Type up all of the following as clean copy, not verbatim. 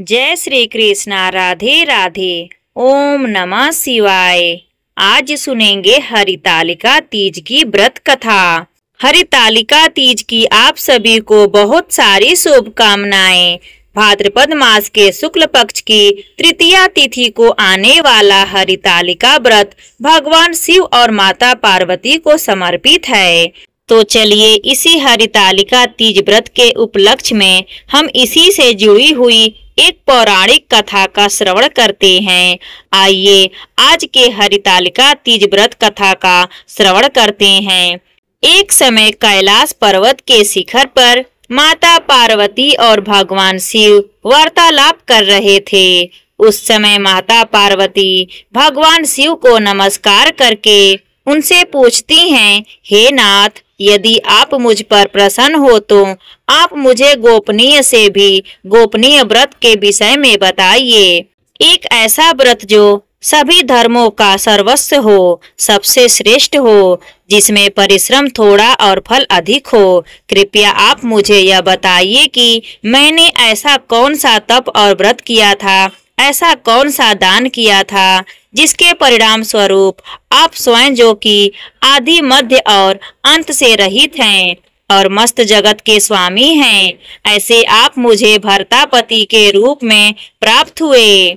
जय श्री कृष्णा। राधे राधे। ओम नमः शिवाय। आज सुनेंगे हरितालिका तीज की व्रत कथा। हरितालिका तीज की आप सभी को बहुत सारी शुभकामनाएं। भाद्रपद मास के शुक्ल पक्ष की तृतीया तिथि को आने वाला हरितालिका व्रत भगवान शिव और माता पार्वती को समर्पित है। तो चलिए इसी हरितालिका तीज व्रत के उपलक्ष्य में हम इसी से जुड़ी हुई एक पौराणिक कथा का श्रवण करते हैं। आइए आज के हरितालिका तीज व्रत कथा का श्रवण करते हैं। एक समय कैलाश पर्वत के शिखर पर माता पार्वती और भगवान शिव वार्तालाप कर रहे थे। उस समय माता पार्वती भगवान शिव को नमस्कार करके उनसे पूछती हैं, हे नाथ, यदि आप मुझ पर प्रसन्न हो तो आप मुझे गोपनीय से भी गोपनीय व्रत के विषय में बताइए। एक ऐसा व्रत जो सभी धर्मों का सर्वस्व हो, सबसे श्रेष्ठ हो, जिसमें परिश्रम थोड़ा और फल अधिक हो। कृपया आप मुझे यह बताइए कि मैंने ऐसा कौन सा तप और व्रत किया था, ऐसा कौन सा दान किया था, जिसके परिणाम स्वरूप आप स्वयं जो कि आदि मध्य और अंत से रहित हैं और मस्त जगत के स्वामी हैं, ऐसे आप मुझे भर्तापति के रूप में प्राप्त हुए।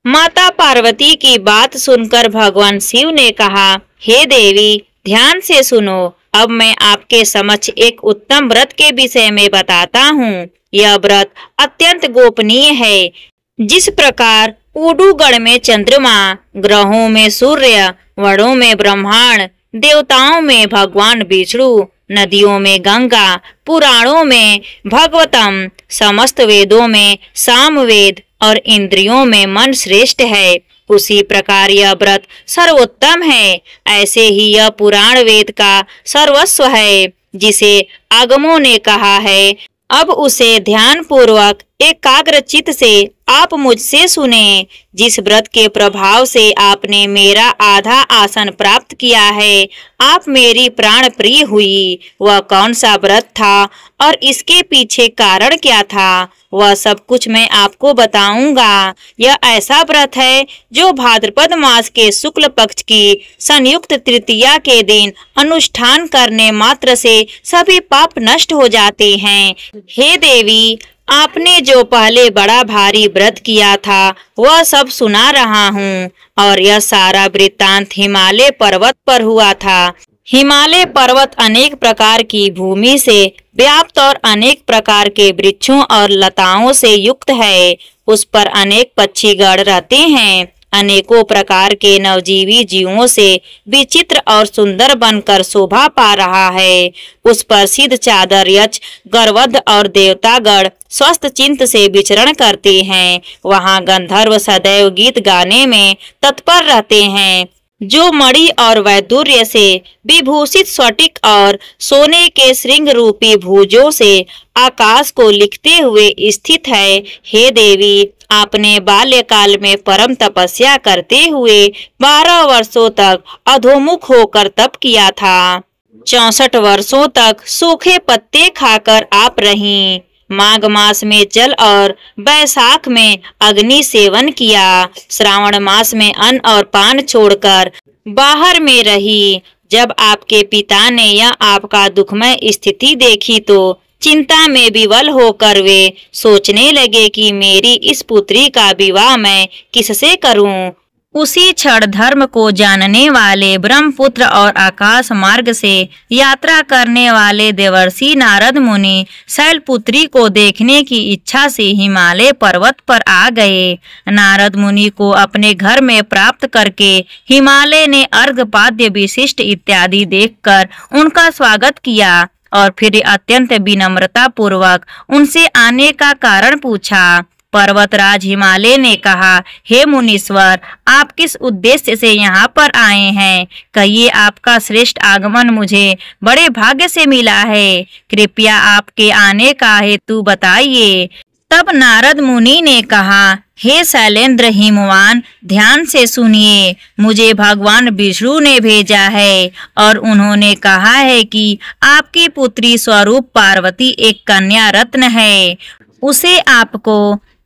माता पार्वती की बात सुनकर भगवान शिव ने कहा, हे देवी, ध्यान से सुनो। अब मैं आपके समक्ष एक उत्तम व्रत के विषय में बताता हूँ। यह व्रत अत्यंत गोपनीय है। जिस प्रकार उडुगण में चंद्रमा, ग्रहों में सूर्य, वनों में ब्रह्मांड, देवताओं में भगवान विष्णु, नदियों में गंगा, पुराणों में भगवतम, समस्त वेदों में सामवेद और इंद्रियों में मन श्रेष्ठ है, उसी प्रकार यह व्रत सर्वोत्तम है। ऐसे ही यह पुराण वेद का सर्वस्व है, जिसे आगमों ने कहा है। अब उसे ध्यान पूर्वक एकाग्र चित्त से आप मुझसे सुने। जिस व्रत के प्रभाव से आपने मेरा आधा आसन प्राप्त किया है, आप मेरी प्राण प्रिय हुई, वह कौन सा व्रत था और इसके पीछे कारण क्या था, वह सब कुछ मैं आपको बताऊंगा। यह ऐसा व्रत है जो भाद्रपद मास के शुक्ल पक्ष की संयुक्त तृतीया के दिन अनुष्ठान करने मात्र से सभी पाप नष्ट हो जाते हैं। हे देवी, आपने जो पहले बड़ा भारी व्रत किया था वह सब सुना रहा हूँ, और यह सारा वृत्तांत हिमालय पर्वत पर हुआ था। हिमालय पर्वत अनेक प्रकार की भूमि से व्याप्त और अनेक प्रकार के वृक्षों और लताओं से युक्त है। उस पर अनेक पक्षीगण रहते हैं। अनेकों प्रकार के नवजीवी जीवों से विचित्र और सुंदर बनकर शोभा पा रहा है। उस पर सिद्ध चादर यक्ष, गरवध और देवतागण स्वस्थ चिंत से विचरण करते हैं। वहाँ गंधर्व सदैव गीत गाने में तत्पर रहते हैं। जो मणि और वैदुर्य से विभूषित स्फटिक और सोने के श्रृंग रूपी भुजों से आकाश को लिखते हुए स्थित है। हे देवी, आपने बाल्यकाल में परम तपस्या करते हुए 12 वर्षों तक अधोमुख होकर तप किया था। 64 वर्षों तक सूखे पत्ते खाकर आप रहीं। माघ मास में जल और बैसाख में अग्नि सेवन किया। श्रावण मास में अन्न और पान छोड़कर बाहर में रही। जब आपके पिता ने यह आपका दुखमय स्थिति देखी तो चिंता में विवल होकर वे सोचने लगे कि मेरी इस पुत्री का विवाह मैं किससे करूं। उसी क्षण धर्म को जानने वाले ब्रह्मपुत्र और आकाश मार्ग से यात्रा करने वाले देवर्षि नारद मुनि शैलपुत्री को देखने की इच्छा से हिमालय पर्वत पर आ गए। नारद मुनि को अपने घर में प्राप्त करके हिमालय ने अर्घपाद्य विशिष्ट इत्यादि देखकर उनका स्वागत किया और फिर अत्यंत विनम्रता पूर्वक उनसे आने का कारण पूछा। पर्वतराज हिमालय ने कहा, हे मुनीश्वर, आप किस उद्देश्य से यहाँ पर आए हैं? कहिए, आपका श्रेष्ठ आगमन मुझे बड़े भाग्य से मिला है। कृपया आपके आने का हेतु बताइए। तब नारद मुनि ने कहा, हे शैलेंद्र हिमवान, ध्यान से सुनिए। मुझे भगवान विष्णु ने भेजा है और उन्होंने कहा है कि आपकी पुत्री स्वरूप पार्वती एक कन्या रत्न है। उसे आपको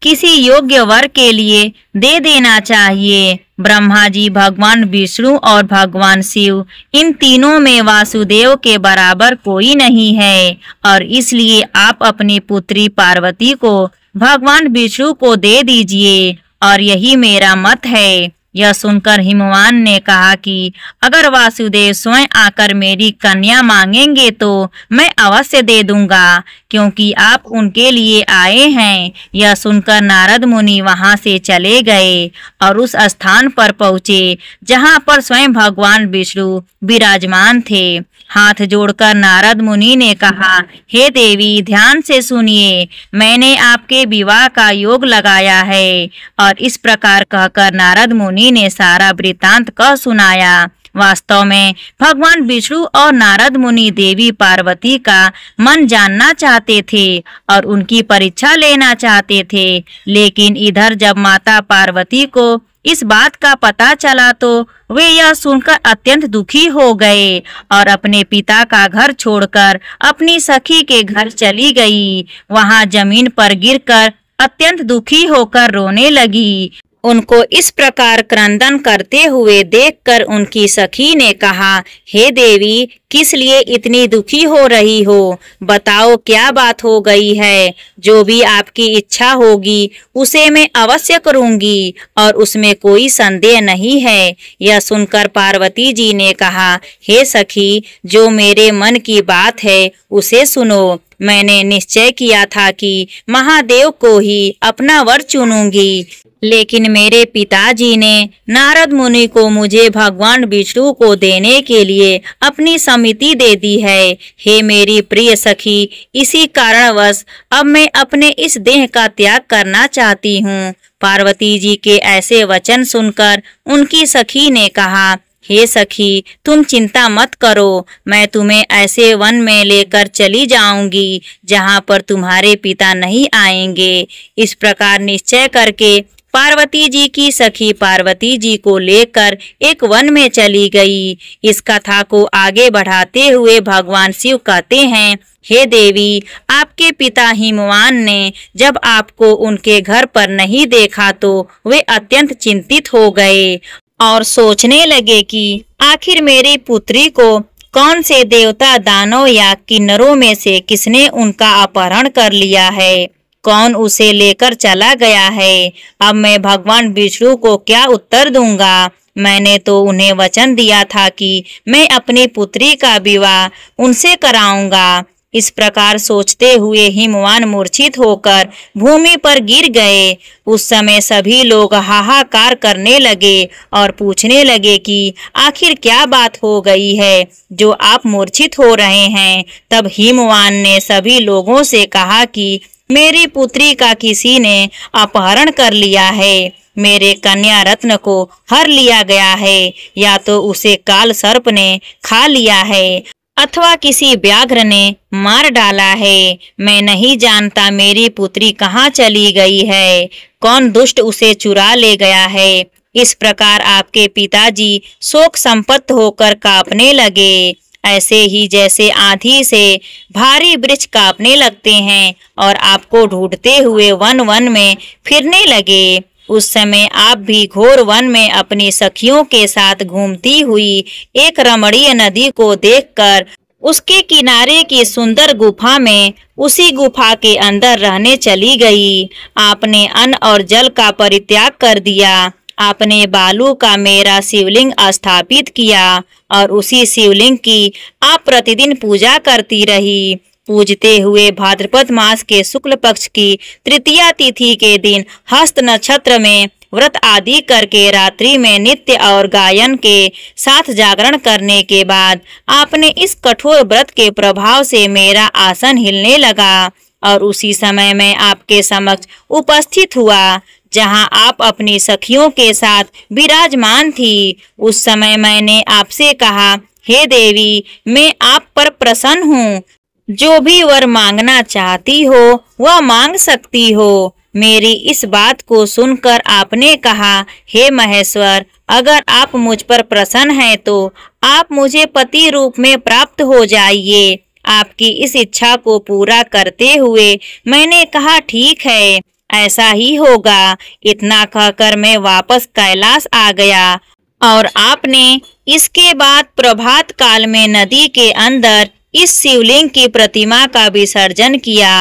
किसी योग्य वर के लिए दे देना चाहिए। ब्रह्मा जी, भगवान विष्णु और भगवान शिव, इन तीनों में वासुदेव के बराबर कोई नहीं है और इसलिए आप अपनी पुत्री पार्वती को भगवान विष्णु को दे दीजिए और यही मेरा मत है। यह सुनकर हिमवान ने कहा कि अगर वासुदेव स्वयं आकर मेरी कन्या मांगेंगे तो मैं अवश्य दे दूंगा, क्योंकि आप उनके लिए आए हैं। यह सुनकर नारद मुनि वहां से चले गए और उस स्थान पर पहुँचे जहां पर स्वयं भगवान विष्णु विराजमान थे। हाथ जोड़कर नारद मुनि ने कहा, हे देवी, ध्यान से सुनिए, मैंने आपके विवाह का योग लगाया है। और इस प्रकार कहकर नारद मुनि ने सारा वृतांत कह सुनाया। वास्तव में भगवान विष्णु और नारद मुनि देवी पार्वती का मन जानना चाहते थे और उनकी परीक्षा लेना चाहते थे, लेकिन इधर जब माता पार्वती को इस बात का पता चला तो वे यह सुनकर अत्यंत दुखी हो गए और अपने पिता का घर छोड़कर अपनी सखी के घर चली गई। वहां जमीन पर गिरकर अत्यंत दुखी होकर रोने लगी। उनको इस प्रकार क्रंदन करते हुए देखकर उनकी सखी ने कहा, हे देवी, किस लिए इतनी दुखी हो रही हो? बताओ क्या बात हो गई है? जो भी आपकी इच्छा होगी उसे मैं अवश्य करूंगी और उसमें कोई संदेह नहीं है। यह सुनकर पार्वती जी ने कहा, हे सखी, जो मेरे मन की बात है उसे सुनो। मैंने निश्चय किया था कि महादेव को ही अपना वर चुनूंगी, लेकिन मेरे पिताजी ने नारद मुनि को मुझे भगवान विष्णु को देने के लिए अपनी सम्मति दे दी है। हे मेरी प्रिय सखी, इसी कारणवश अब मैं अपने इस देह का त्याग करना चाहती हूँ। पार्वती जी के ऐसे वचन सुनकर उनकी सखी ने कहा, हे सखी, तुम चिंता मत करो, मैं तुम्हें ऐसे वन में लेकर चली जाऊंगी जहाँ पर तुम्हारे पिता नहीं आएंगे। इस प्रकार निश्चय करके पार्वती जी की सखी पार्वती जी को लेकर एक वन में चली गई। इस कथा को आगे बढ़ाते हुए भगवान शिव कहते हैं, हे देवी, आपके पिता हिमवान ने जब आपको उनके घर पर नहीं देखा तो वे अत्यंत चिंतित हो गए और सोचने लगे कि आखिर मेरी पुत्री को कौन से देवता, दानव या किन्नरों में से किसने उनका अपहरण कर लिया है, कौन उसे लेकर चला गया है। अब मैं भगवान विष्णु को क्या उत्तर दूंगा? मैंने तो उन्हें वचन दिया था कि मैं अपनी पुत्री का विवाह उनसे कराऊंगा। इस प्रकार सोचते हुए हिमवान मूर्छित होकर भूमि पर गिर गए। उस समय सभी लोग हाहाकार करने लगे और पूछने लगे कि आखिर क्या बात हो गई है जो आप मूर्छित हो रहे हैं। तब हिमवान ने सभी लोगों से कहा कि मेरी पुत्री का किसी ने अपहरण कर लिया है, मेरे कन्या रत्न को हर लिया गया है, या तो उसे काल सर्प ने खा लिया है अथवा किसी व्याघ्र ने मार डाला है। मैं नहीं जानता मेरी पुत्री कहाँ चली गई है, कौन दुष्ट उसे चुरा ले गया है। इस प्रकार आपके पिताजी शोक संपत्त होकर कांपने लगे, ऐसे ही जैसे आंधी से भारी वृक्ष कांपने लगते हैं और आपको ढूंढते हुए वन वन में फिरने लगे। उस समय आप भी घोर वन में अपनी सखियों के साथ घूमती हुई एक रमणीय नदी को देखकर उसके किनारे की सुंदर गुफा में उसी गुफा के अंदर रहने चली गई। आपने अन्न और जल का परित्याग कर दिया। आपने बालू का मेरा शिवलिंग स्थापित किया और उसी शिवलिंग की आप प्रतिदिन पूजा करती रही। पूजते हुए भाद्रपद मास के शुक्ल पक्ष की तृतीया तिथि के दिन हस्त नक्षत्र में व्रत आदि करके रात्रि में नित्य और गायन के साथ जागरण करने के बाद आपने इस कठोर व्रत के प्रभाव से मेरा आसन हिलने लगा और उसी समय मैं आपके समक्ष उपस्थित हुआ जहां आप अपनी सखियों के साथ विराजमान थी। उस समय मैंने आपसे कहा, हे देवी, मैं आप पर प्रसन्न हूँ, जो भी वर मांगना चाहती हो वह मांग सकती हो। मेरी इस बात को सुनकर आपने कहा, हे महेश्वर, अगर आप मुझ पर प्रसन्न हैं तो आप मुझे पति रूप में प्राप्त हो जाइए। आपकी इस इच्छा को पूरा करते हुए मैंने कहा, ठीक है, ऐसा ही होगा। इतना कहकर मैं वापस कैलाश आ गया और आपने इसके बाद प्रभात काल में नदी के अंदर इस शिवलिंग की प्रतिमा का विसर्जन किया।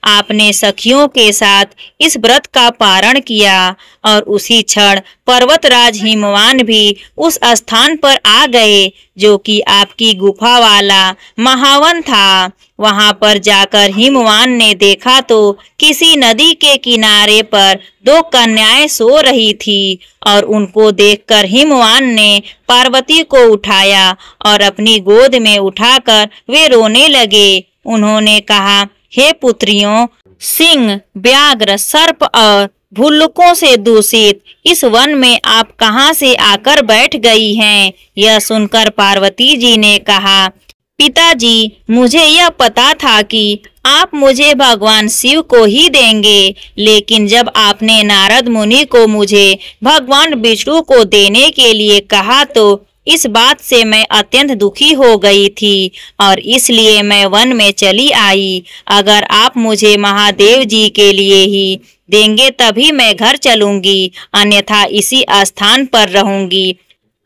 आपने सखियों के साथ इस व्रत का पारण किया और उसी क्षण पर्वतराज हिमवान भी उस स्थान पर आ गए जो कि आपकी गुफा वाला महावन था। वहां पर जाकर हिमवान ने देखा तो किसी नदी के किनारे पर दो कन्याएं सो रही थी और उनको देखकर हिमवान ने पार्वती को उठाया और अपनी गोद में उठाकर वे रोने लगे। उन्होंने कहा, हे पुत्रियों, सिंह, व्याघ्र, सर्प और भुल्लुकों से दूषित इस वन में आप कहां से आकर बैठ गई हैं? यह सुनकर पार्वती जी ने कहा, पिताजी, मुझे यह पता था कि आप मुझे भगवान शिव को ही देंगे, लेकिन जब आपने नारद मुनि को मुझे भगवान विष्णु को देने के लिए कहा तो इस बात से मैं अत्यंत दुखी हो गई थी और इसलिए मैं वन में चली आई। अगर आप मुझे महादेव जी के लिए ही देंगे तभी मैं घर चलूंगी, अन्यथा इसी स्थान पर रहूंगी।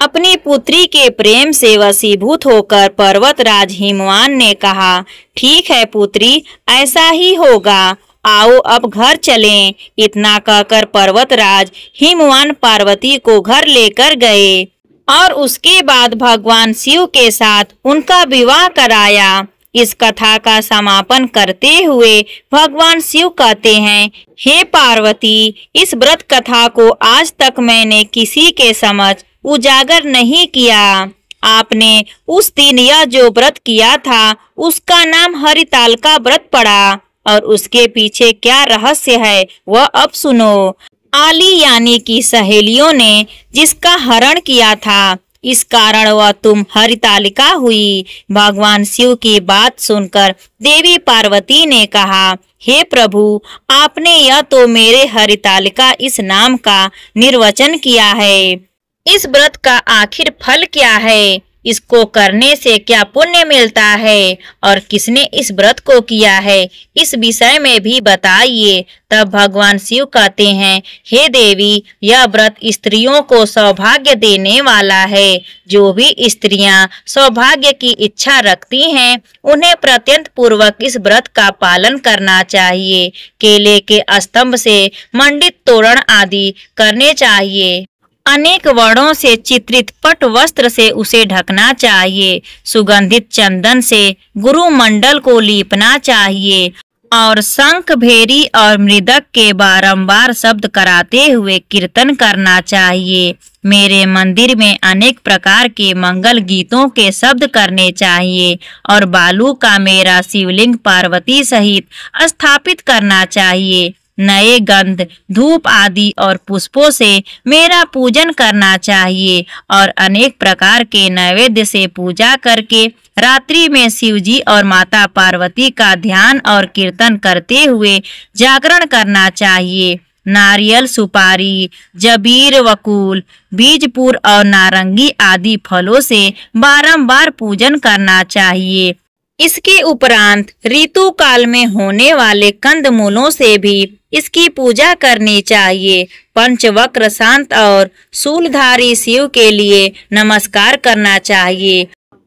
अपनी पुत्री के प्रेम से वशीभूत होकर पर्वतराज हिमवान ने कहा, ठीक है पुत्री, ऐसा ही होगा, आओ अब घर चलें। इतना कहकर पर्वतराज हिमवान पार्वती को घर लेकर गए और उसके बाद भगवान शिव के साथ उनका विवाह कराया। इस कथा का समापन करते हुए भगवान शिव कहते हैं, हे पार्वती, इस व्रत कथा को आज तक मैंने किसी के समझ उजागर नहीं किया। आपने उस दिन यह जो व्रत किया था उसका नाम हरितालिका व्रत पड़ा और उसके पीछे क्या रहस्य है वह अब सुनो। आली यानी कि सहेलियों ने जिसका हरण किया था, इस कारण वह तुम हरितालिका हुई। भगवान शिव की बात सुनकर देवी पार्वती ने कहा, हे प्रभु, आपने यह तो मेरे हरितालिका इस नाम का निर्वचन किया है। इस व्रत का आखिर फल क्या है? इसको करने से क्या पुण्य मिलता है और किसने इस व्रत को किया है, इस विषय में भी बताइए। तब भगवान शिव कहते हैं, हे देवी, यह व्रत स्त्रियों को सौभाग्य देने वाला है। जो भी स्त्रियां सौभाग्य की इच्छा रखती हैं उन्हें प्रत्यंत पूर्वक इस व्रत का पालन करना चाहिए। केले के स्तंभ से मंडित तोरण आदि करने चाहिए। अनेक वर्णों से चित्रित पट वस्त्र से उसे ढकना चाहिए। सुगंधित चंदन से गुरु मंडल को लीपना चाहिए और शंख, भेरी और मृदक के बारंबार शब्द कराते हुए कीर्तन करना चाहिए। मेरे मंदिर में अनेक प्रकार के मंगल गीतों के शब्द करने चाहिए और बालू का मेरा शिवलिंग पार्वती सहित स्थापित करना चाहिए। नए गंध, धूप आदि और पुष्पों से मेरा पूजन करना चाहिए और अनेक प्रकार के नैवेद्य से पूजा करके रात्रि में शिवजी और माता पार्वती का ध्यान और कीर्तन करते हुए जागरण करना चाहिए। नारियल, सुपारी, जबीर, वकुल, बीजपुर और नारंगी आदि फलों से बारंबार पूजन करना चाहिए। इसके उपरांत ऋतु काल में होने वाले कंदमूलों से भी इसकी पूजा करनी चाहिए। पंचवक्र, शांत और शूलधारी शिव के लिए नमस्कार करना चाहिए।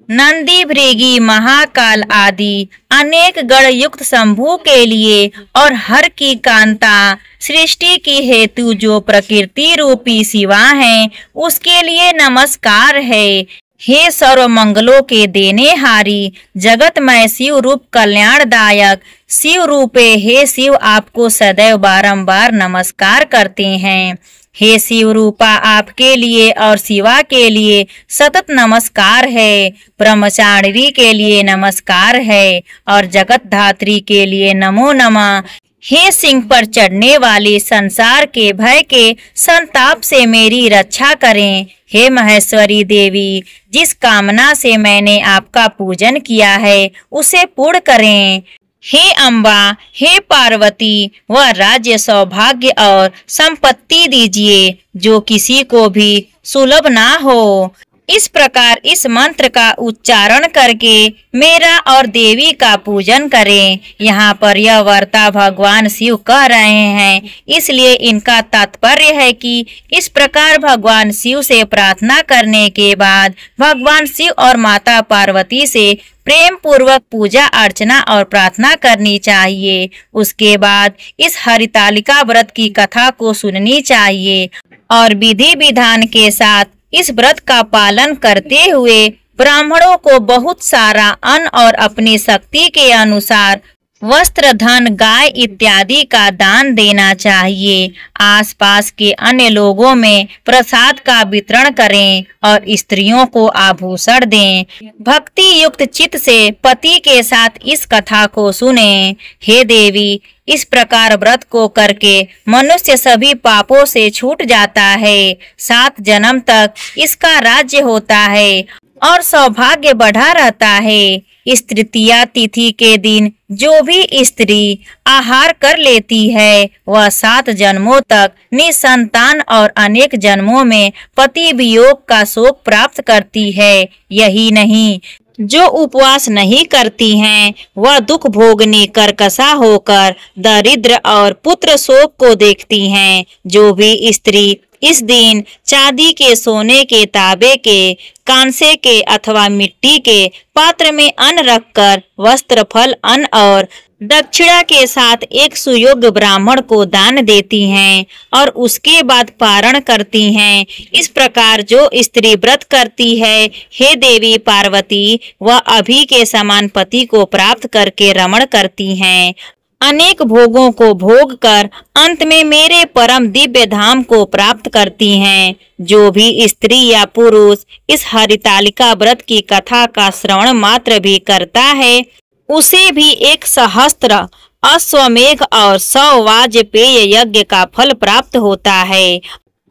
नंदी, भृगी, महाकाल आदि अनेक गण युक्त शंभु के लिए और हर की कांता सृष्टि की हेतु जो प्रकृति रूपी शिवा है उसके लिए नमस्कार है। हे सर्व मंगलों के देने हारी, जगतमय शिव रूप कल्याणदायक शिव रूपे हे शिव, आपको सदैव बारंबार नमस्कार करते हैं। हे शिव रूपा, आपके लिए और शिवा के लिए सतत नमस्कार है। ब्रह्मचारिणी के लिए नमस्कार है और जगत धात्री के लिए नमो नमः। हे सिंह पर चढ़ने वाली संसार के भय के संताप से मेरी रक्षा करें। हे महेश्वरी देवी, जिस कामना से मैंने आपका पूजन किया है उसे पूर्ण करें। हे अम्बा, हे पार्वती, वह राज्य, सौभाग्य और संपत्ति दीजिए जो किसी को भी सुलभ ना हो। इस प्रकार इस मंत्र का उच्चारण करके मेरा और देवी का पूजन करें। यहाँ पर यह वार्ता भगवान शिव कह रहे हैं, इसलिए इनका तात्पर्य है कि इस प्रकार भगवान शिव से प्रार्थना करने के बाद भगवान शिव और माता पार्वती से प्रेम पूर्वक पूजा अर्चना और प्रार्थना करनी चाहिए। उसके बाद इस हरितालिका व्रत की कथा को सुननी चाहिए और विधि विधान के साथ इस व्रत का पालन करते हुए ब्राह्मणों को बहुत सारा अन्न और अपनी शक्ति के अनुसार वस्त्र, धन, गाय इत्यादि का दान देना चाहिए। आसपास के अन्य लोगों में प्रसाद का वितरण करें और स्त्रियों को आभूषण दें। भक्ति युक्त चित्त से पति के साथ इस कथा को सुने। हे देवी, इस प्रकार व्रत को करके मनुष्य सभी पापों से छूट जाता है। 7 जन्म तक इसका राज्य होता है और सौभाग्य बढ़ा रहता है। इस तृतीया तिथि के दिन जो भी स्त्री आहार कर लेती है वह 7 जन्मों तक निसंतान और अनेक जन्मों में पति वियोग का शोक प्राप्त करती है। यही नहीं, जो उपवास नहीं करती हैं वह दुख भोगनी कर्कशा होकर दरिद्र और पुत्र शोक को देखती हैं। जो भी स्त्री इस दिन चांदी के, सोने के, तांबे के, कांसे के अथवा मिट्टी के पात्र में अन्न रखकर वस्त्र, फल, अन्न और दक्षिणा के साथ एक सुयोग्य ब्राह्मण को दान देती हैं और उसके बाद पारण करती हैं, इस प्रकार जो स्त्री व्रत करती है, हे देवी पार्वती, वह अभी के समान पति को प्राप्त करके रमण करती हैं। अनेक भोगों को भोग कर अंत में मेरे परम दिव्य धाम को प्राप्त करती हैं। जो भी स्त्री या पुरुष इस हरितालिका व्रत की कथा का श्रवण मात्र भी करता है उसे भी 1 सहस्त्र अश्वमेघ और 100 वाजपेय यज्ञ का फल प्राप्त होता है।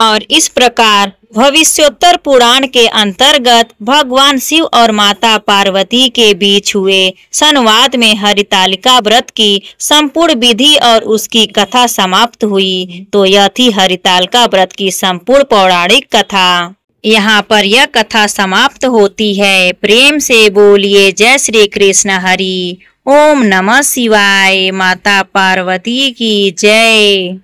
और इस प्रकार भविष्योत्तर पुराण के अंतर्गत भगवान शिव और माता पार्वती के बीच हुए संवाद में हरितालिका व्रत की संपूर्ण विधि और उसकी कथा समाप्त हुई। तो यह थी हरितालिका व्रत की संपूर्ण पौराणिक कथा। यहाँ पर यह कथा समाप्त होती है। प्रेम से बोलिए जय श्री कृष्ण हरि। ओम नमः शिवाय। माता पार्वती की जय।